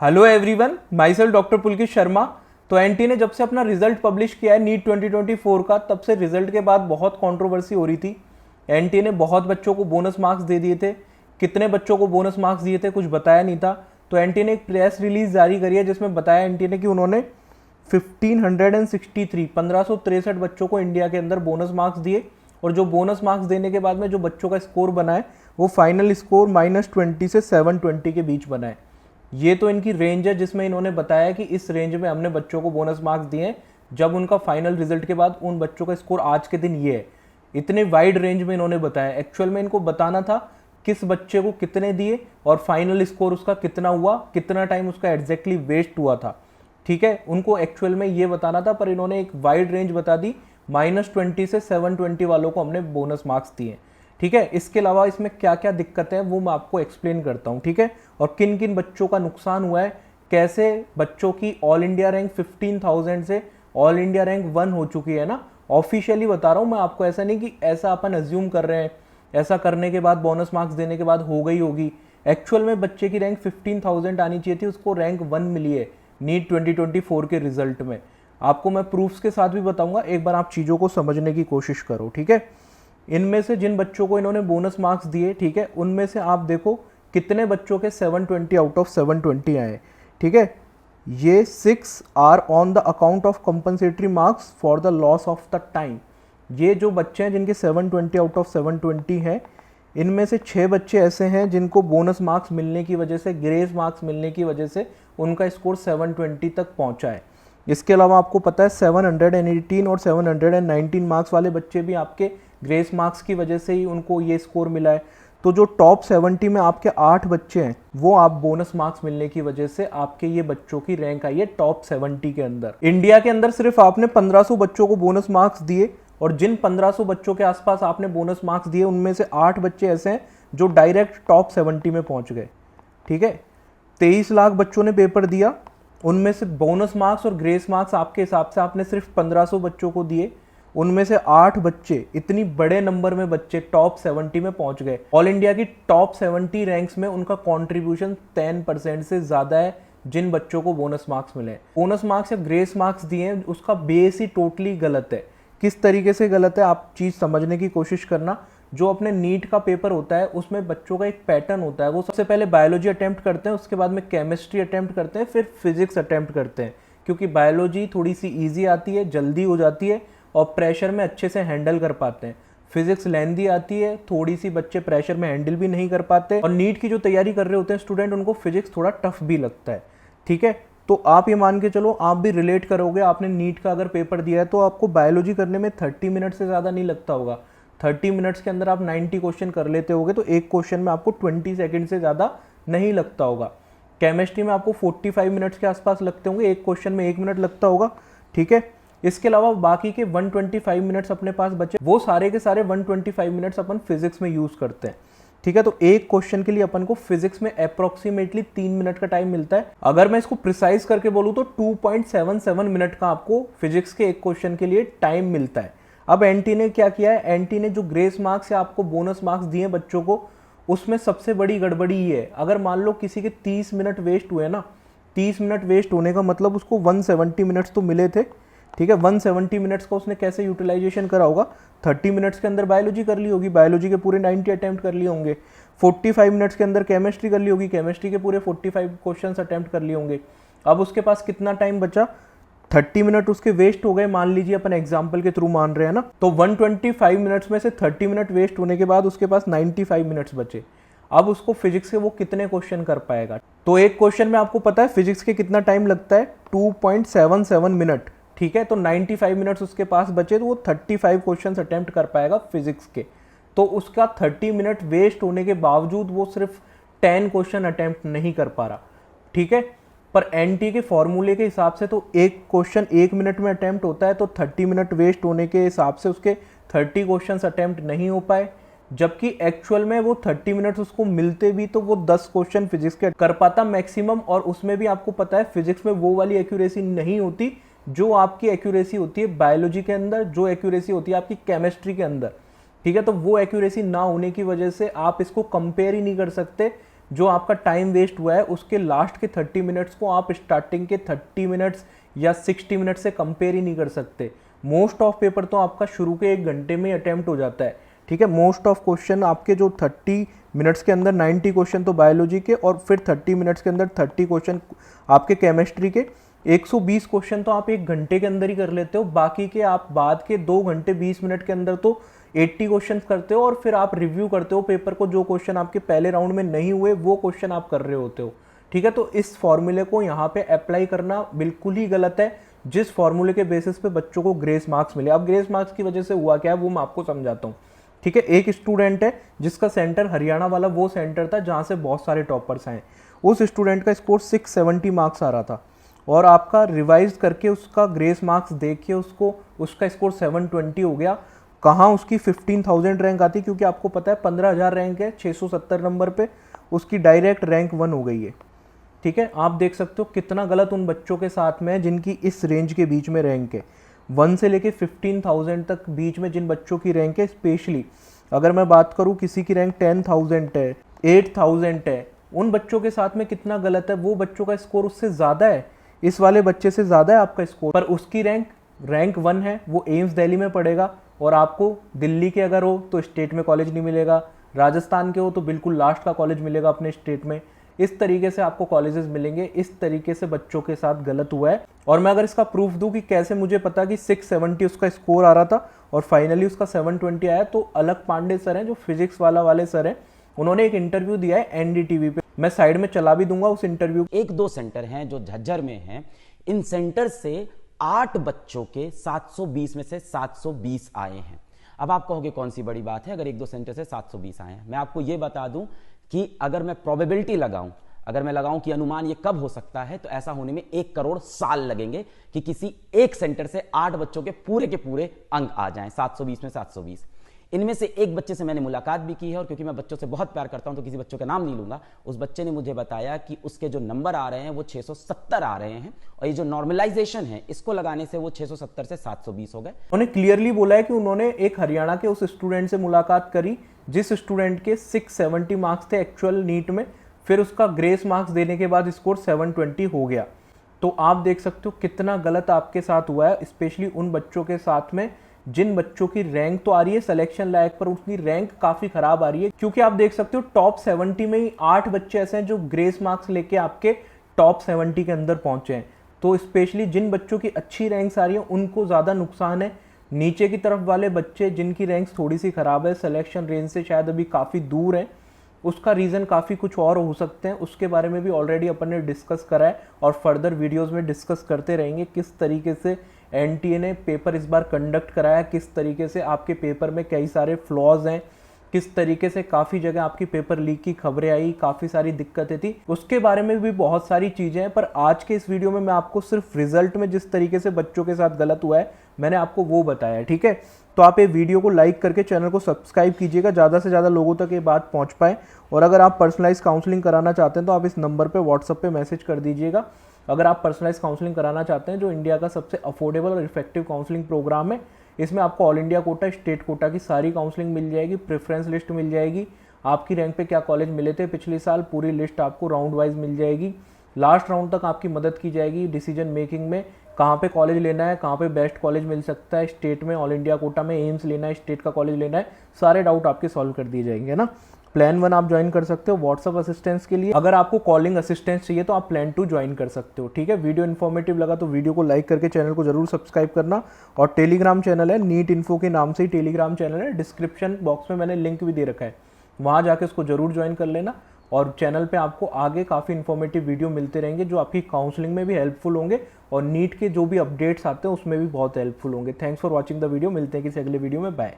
Hello everyone, my self doctor Pulkit Sharma. तो NT ने जब से अपना रिजल्ट पब्लिश किया है नीट 2024 का, तब से रिजल्ट के बाद बहुत कंट्रोवर्सी हो रही थी। एनटी ने बहुत बच्चों को बोनस मार्क्स दे दिए थे। कितने बच्चों को बोनस मार्क्स दिए थे कुछ बताया नहीं था। तो एनटी ने एक प्रेस रिलीज जारी करी है जिसमें बताया एनटी ने कि उन्होंने 1563 बच्चों को इंडिया के अंदर बोनस मार्क्स दिए, और जो बोनस मार्क्स देने के बाद में जो बच्चों का स्कोर बना है वो फाइनल स्कोर -20 से 720 के बीच बना है। ये तो इनकी रेंज है जिसमें इन्होंने बताया कि इस रेंज में हमने बच्चों को बोनस मार्क्स दिए हैं। जब उनका फाइनल रिजल्ट के बाद उन बच्चों का स्कोर आज के दिन ये है। इतने वाइड रेंज में इन्होंने बताया। एक्चुअल में इनको बताना था किस बच्चे को कितने दिए और फाइनल स्कोर उसका कितना हुआ, कितना टाइम उसका एग्जैक्टली वेस्ट हुआ था। ठीक है, उनको एक्चुअल में ये बताना था, पर इन्होंने एक वाइड रेंज बता दी। -20 से 720 वालों को हमने बोनस मार्क्स दिए। ठीक है, इसके अलावा इसमें क्या क्या दिक्कतें हैं वो मैं आपको एक्सप्लेन करता हूँ। ठीक है, और किन किन बच्चों का नुकसान हुआ है, कैसे बच्चों की ऑल इंडिया रैंक 15,000 से ऑल इंडिया रैंक 1 हो चुकी है ना। ऑफिशियली बता रहा हूँ मैं आपको, ऐसा नहीं कि ऐसा अपन अज्यूम कर रहे हैं, ऐसा करने के बाद बोनस मार्क्स देने के बाद हो गई होगी। एक्चुअल में बच्चे की रैंक 15,000 आनी चाहिए थी, उसको रैंक 1 मिली है नीट 2024 के रिजल्ट में। आपको मैं प्रूफ्स के साथ भी बताऊंगा, एक बार आप चीज़ों को समझने की कोशिश करो। ठीक है, इनमें से जिन बच्चों को इन्होंने बोनस मार्क्स दिए, ठीक है, उनमें से आप देखो कितने बच्चों के 720 आउट ऑफ 720 आए। ठीक है, ये 6 R on the account of compensatory marks for the loss of the time. ये जो बच्चे हैं जिनके 720 आउट ऑफ 720 हैं, इनमें से 6 बच्चे ऐसे हैं जिनको बोनस मार्क्स मिलने की वजह से, ग्रेस मार्क्स मिलने की वजह से उनका स्कोर 720 तक पहुंचा है। इसके अलावा आपको पता है 718 और 719 मार्क्स वाले बच्चे भी आपके ग्रेस मार्क्स की वजह से ही उनको ये स्कोर मिला है। तो जो टॉप 70 में आपके 8 बच्चे हैं, वो आप बोनस मार्क्स मिलने की वजह से आपके ये बच्चों की रैंक आई है टॉप 70 के अंदर। इंडिया के अंदर सिर्फ आपने 1500 बच्चों को बोनस मार्क्स दिए, और जिन 1500 बच्चों के आसपास आपने बोनस मार्क्स दिए उनमें से 8 बच्चे ऐसे हैं जो डायरेक्ट टॉप 70 में पहुंच गए। ठीक है, 23 लाख बच्चों ने पेपर दिया, उनमें से बोनस मार्क्स और ग्रेस मार्क्स आपके हिसाब से आपने सिर्फ 1500 बच्चों को दिए। उनमें से 8 बच्चे, इतनी बड़े नंबर में बच्चे टॉप 70 में पहुंच गए। ऑल इंडिया की टॉप 70 रैंक्स में उनका कंट्रीब्यूशन 10% से ज़्यादा है जिन बच्चों को बोनस मार्क्स मिले। बोनस मार्क्स या ग्रेस मार्क्स दिए हैं, उसका बेस ही टोटली गलत है। किस तरीके से गलत है आप चीज़ समझने की कोशिश करना। जो अपने नीट का पेपर होता है उसमें बच्चों का एक पैटर्न होता है, वो सबसे पहले बायोलॉजी अटेम्प्ट करते हैं, उसके बाद में केमिस्ट्री अटेम्प्ट करते हैं, फिर फिजिक्स अटेम्प्ट करते हैं। क्योंकि बायोलॉजी थोड़ी सी ईजी आती है, जल्दी हो जाती है और प्रेशर में अच्छे से हैंडल कर पाते हैं। फिजिक्स लेंदी आती है, थोड़ी सी बच्चे प्रेशर में हैंडल भी नहीं कर पाते, और नीट की जो तैयारी कर रहे होते हैं स्टूडेंट, उनको फिजिक्स थोड़ा टफ भी लगता है। ठीक है, तो आप ये मान के चलो, आप भी रिलेट करोगे, आपने नीट का अगर पेपर दिया है तो आपको बायोलॉजी करने में 30 मिनट से ज़्यादा नहीं लगता होगा। 30 मिनट्स के अंदर आप 90 क्वेश्चन कर लेते होगे, तो एक क्वेश्चन में आपको 20 सेकंड से ज़्यादा नहीं लगता होगा। केमिस्ट्री में आपको 45 मिनट्स के आसपास लगते होंगे, एक क्वेश्चन में 1 मिनट लगता होगा। ठीक है, इसके अलावा बाकी के 125 मिनट्स अपने पास बचे, वो सारे के सारे 125 मिनट्स अपन फिजिक्स में यूज़ करते हैं। ठीक है, तो एक क्वेश्चन के लिए अपन को फिजिक्स में अप्रोक्सीमेटली 3 मिनट का टाइम मिलता है। अगर मैं इसको प्रिसाइज करके बोलूँ तो 2.77 मिनट का आपको फिजिक्स के एक क्वेश्चन के लिए टाइम मिलता है। अब एनटी ने क्या किया है, एनटी ने जो ग्रेस मार्क्स या आपको बोनस मार्क्स दिए बच्चों को, उसमें सबसे बड़ी गड़बड़ी ये है, अगर मान लो किसी के 30 मिनट वेस्ट हुए ना, 30 मिनट वेस्ट होने का मतलब उसको 170 मिनट्स तो मिले थे। ठीक है, 170 मिनट्स का उसने कैसे यूटिलाइजेशन करा होगा, 30 मिनट्स के अंदर बायोलॉजी कर ली होगी, बायोलॉजी के पूरे 90 अटेम्प्ट कर लिए होंगे। 45 मिनट्स के अंदर केमिस्ट्री कर ली होगी, केमिस्ट्री के पूरे 45 क्वेश्चन अटेम्प्ट कर लिए होंगे। अब उसके पास कितना टाइम बचा, 30 मिनट उसके वेस्ट हो गए, मान लीजिए अपन एग्जाम्पल के थ्रू मान रहे हैं ना, तो 125 मिनट्स में से 30 मिनट वेस्ट होने के बाद उसके पास 95 मिनट्स बचे। अब उसको फिजिक्स के वो कितने क्वेश्चन कर पाएगा, तो एक क्वेश्चन में आपको पता है फिजिक्स के कितना टाइम लगता है, 2.77 मिनट। ठीक है, तो 95 मिनट्स उसके पास बचे, तो वो 35 क्वेश्चन अटेम्प्ट कर पाएगा फिजिक्स के। तो उसका 30 मिनट वेस्ट होने के बावजूद वो सिर्फ 10 क्वेश्चन अटेम्प्ट नहीं कर पा रहा। ठीक है, पर एनटी के फॉर्मूले के हिसाब से तो एक क्वेश्चन 1 मिनट में अटेम्प्ट होता है, तो 30 मिनट वेस्ट होने के हिसाब से उसके 30 क्वेश्चन अटेम्प्ट नहीं हो पाए, जबकि एक्चुअल में वो 30 मिनट्स उसको मिलते भी तो वो 10 क्वेश्चन फिजिक्स के कर पाता मैक्सिमम। और उसमें भी आपको पता है फिजिक्स में वो वाली एक्यूरेसी नहीं होती जो आपकी एक्यूरेसी होती है बायोलॉजी के अंदर, जो एक्यूरेसी होती है आपकी केमिस्ट्री के अंदर। ठीक है, तो वो एक्यूरेसी ना होने की वजह से आप इसको कंपेयर ही नहीं कर सकते जो आपका टाइम वेस्ट हुआ है उसके लास्ट के 30 मिनट्स को आप स्टार्टिंग के 30 मिनट्स या 60 मिनट से कंपेयर ही नहीं कर सकते। मोस्ट ऑफ पेपर तो आपका शुरू के 1 घंटे में अटेम्प्ट हो जाता है, ठीक है। मोस्ट ऑफ क्वेश्चन आपके जो 30 मिनट्स के अंदर 90 क्वेश्चन तो बायोलॉजी के, और फिर 30 मिनट्स के अंदर 30 क्वेश्चन आपके केमिस्ट्री के, 120 क्वेश्चन तो आप 1 घंटे के अंदर ही कर लेते हो। बाकी के आप बाद के 2 घंटे 20 मिनट के अंदर तो 80 क्वेश्चन करते हो, और फिर आप रिव्यू करते हो पेपर को। जो क्वेश्चन आपके पहले राउंड में नहीं हुए वो क्वेश्चन आप कर रहे होते हो, ठीक है। तो इस फॉर्मूले को यहाँ पे अप्लाई करना बिल्कुल ही गलत है, जिस फॉर्मूले के बेसिस पे बच्चों को ग्रेस मार्क्स मिले। अब ग्रेस मार्क्स की वजह से हुआ क्या है वो मैं आपको समझाता हूँ, ठीक है। एक स्टूडेंट है जिसका सेंटर हरियाणा वाला वो सेंटर था जहाँ से बहुत सारे टॉपर्स आए। उस स्टूडेंट का स्कोर 670 मार्क्स आ रहा था, और आपका रिवाइज करके उसका ग्रेस मार्क्स देखिए उसका स्कोर 720 हो गया। कहाँ उसकी 15,000 रैंक आती, क्योंकि आपको पता है 15,000 रैंक है 670 नंबर पे, उसकी डायरेक्ट रैंक 1 हो गई है, ठीक है। आप देख सकते हो कितना गलत उन बच्चों के साथ में है जिनकी इस रेंज के बीच में रैंक है। 1 से लेके 15,000 तक बीच में जिन बच्चों की रैंक है, स्पेशली अगर मैं बात करूं किसी की रैंक 10,000 है, 8,000 है, उन बच्चों के साथ में कितना गलत है। वो बच्चों का स्कोर उससे ज़्यादा है, इस वाले बच्चे से ज़्यादा है आपका स्कोर, पर उसकी रैंक 1 है। वो एम्स दिल्ली में पढ़ेगा, और आपको दिल्ली के अगर हो तो स्टेट में कॉलेज नहीं मिलेगा, राजस्थान के हो तो बिल्कुल लास्ट का कॉलेज मिलेगा अपने स्टेट में। इस तरीके से आपको कॉलेजेस मिलेंगे। इस तरीके से बच्चों के साथ गलत हुआ है। और मैं अगर इसका प्रूफ दूं कि कैसे मुझे पता कि 670 उसका स्कोर आ रहा था और फाइनली उसका 720 आया, तो अलग पांडे सर हैं जो फिजिक्स वाले सर हैं, उन्होंने एक इंटरव्यू दिया है एनडीटीवी पे। मैं साइड में चला भी दूंगा उस इंटरव्यू। 1-2 सेंटर हैं जो झज्जर में हैं, इन सेंटर से 8 बच्चों के 720 में से 720 आए हैं। अब आप कहोगे कौन सी बड़ी बात है अगर 1-2 सेंटर से 720 आए हैं। मैं आपको यह बता दूं कि अगर मैं प्रोबेबिलिटी लगाऊं, अगर मैं लगाऊं कि अनुमान ये कब हो सकता है, तो ऐसा होने में 1 करोड़ साल लगेंगे कि किसी एक सेंटर से 8 बच्चों के पूरे अंक आ जाएं, 720 में 720। इनमें से एक बच्चे से मैंने मुलाकात भी की है, और क्योंकि मैं बच्चों से बहुत प्यार करता हूं तो किसी बच्चों का नाम नहीं लूंगा। उस बच्चे ने मुझे बताया कि उसके जो नंबर आ रहे हैं वो 670 आ रहे हैं, और ये जो नॉर्मलाइजेशन है इसको लगाने से वो 670 से 720 हो गए। उन्होंने क्लियरली बोला है कि उन्होंने एक हरियाणा के उस स्टूडेंट से मुलाकात करी जिस स्टूडेंट के 670 मार्क्स थे एक्चुअल नीट में, फिर उसका ग्रेस मार्क्स देने के बाद स्कोर 720 हो गया। तो आप देख सकते हो कितना गलत आपके साथ हुआ है, स्पेशली उन बच्चों के साथ में जिन बच्चों की रैंक तो आ रही है सिलेक्शन लायक, पर उनकी रैंक काफी खराब आ रही है। क्योंकि आप देख सकते हो टॉप 70 में ही 8 बच्चे ऐसे हैं जो ग्रेस मार्क्स लेके आपके टॉप 70 के अंदर पहुंचे हैं। तो स्पेशली जिन बच्चों की अच्छी रैंक्स आ रही है उनको ज्यादा नुकसान है। नीचे की तरफ वाले बच्चे जिनकी रैंक्स थोड़ी सी खराब है, सिलेक्शन रेंज से शायद अभी काफी दूर है, उसका रीज़न काफ़ी कुछ और हो सकते हैं। उसके बारे में भी ऑलरेडी अपन ने डिस्कस करा है, और फर्दर वीडियोस में डिस्कस करते रहेंगे किस तरीके से एनटीए ने पेपर इस बार कंडक्ट कराया, किस तरीके से आपके पेपर में कई सारे फ्लॉज हैं, किस तरीके से काफ़ी जगह आपकी पेपर लीक की खबरें आई, काफ़ी सारी दिक्कतें थी, उसके बारे में भी बहुत सारी चीज़ें हैं। पर आज के इस वीडियो में मैं आपको सिर्फ रिजल्ट में जिस तरीके से बच्चों के साथ गलत हुआ है मैंने आपको वो बताया, ठीक है। तो आप ये वीडियो को लाइक करके चैनल को सब्सक्राइब कीजिएगा, ज़्यादा से ज़्यादा लोगों तक ये बात पहुंच पाए। और अगर आप पर्सनलाइज काउंसलिंग कराना चाहते हैं तो आप इस नंबर पे व्हाट्सएप पे मैसेज कर दीजिएगा। अगर आप पर्सनलाइज काउंसलिंग कराना चाहते हैं, जो इंडिया का सबसे अफोर्डेबल और इफेक्टिव काउंसलिंग प्रोग्राम है, इसमें आपको all India quota, state quota की सारी काउंसलिंग मिल जाएगी, प्रेफरेंस लिस्ट मिल जाएगी, आपकी रैंक पे क्या कॉलेज मिले थे पिछले साल पूरी लिस्ट आपको राउंड वाइज मिल जाएगी। लास्ट राउंड तक आपकी मदद की जाएगी डिसीजन मेकिंग में, कहाँ पे कॉलेज लेना है, कहाँ पे बेस्ट कॉलेज मिल सकता है, स्टेट में ऑल इंडिया कोटा में एम्स लेना है, स्टेट का कॉलेज लेना है, सारे डाउट आपके सॉल्व कर दिए जाएंगे ना। प्लान 1 आप ज्वाइन कर सकते हो व्हाट्सअप असिस्टेंस के लिए। अगर आपको कॉलिंग असिस्टेंस चाहिए तो आप प्लान 2 ज्वाइन कर सकते हो, ठीक है। वीडियो इन्फॉर्मेटिव लगा तो वीडियो को लाइक करके चैनल को जरूर सब्सक्राइब करना। और टेलीग्राम चैनल है नीट इन्फो के नाम से ही टेलीग्राम चैनल है, डिस्क्रिप्शन बॉक्स में मैंने लिंक भी दे रखा है, वहाँ जाके उसको जरूर ज्वाइन कर लेना। और चैनल पे आपको आगे काफ़ी इन्फॉर्मेटिव वीडियो मिलते रहेंगे जो आपकी काउंसलिंग में भी हेल्पफुल होंगे, और नीट के जो भी अपडेट्स आते हैं उसमें भी बहुत हेल्पफुल होंगे। Thanks for watching the video, मिलते हैं किसी अगले वीडियो में, बाय।